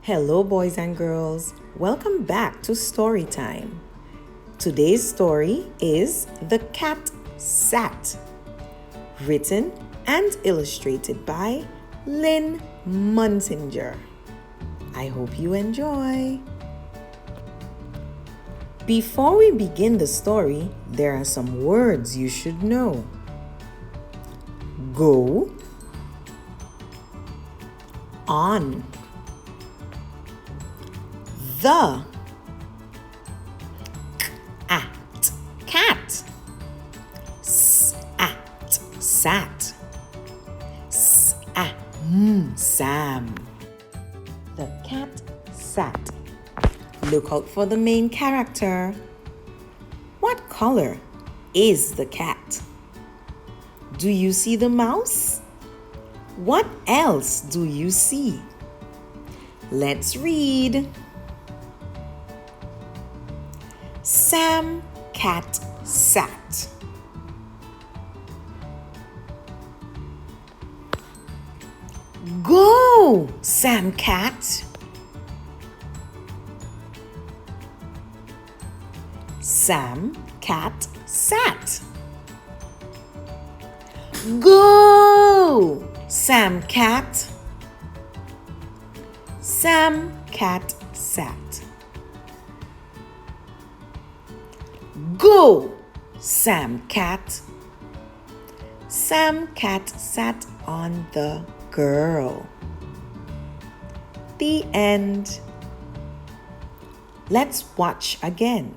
Hello, boys and girls. Welcome back to Story Time. Today's story is The Cat Sat, written and illustrated by Lynn Munsinger. I hope you enjoy. Before we begin the story, there are some words you should know. Go, on, the, at, cat, at, sat, Sam. The cat sat. Look out for the main character. What color is the cat? Do you see the mouse? What else do you see? Let's read. Sam cat sat. Go, Sam cat. Sam cat sat. Go, Sam cat. Sam cat sat. Go, Sam cat. Sam cat sat on the girl. The end. Let's watch again.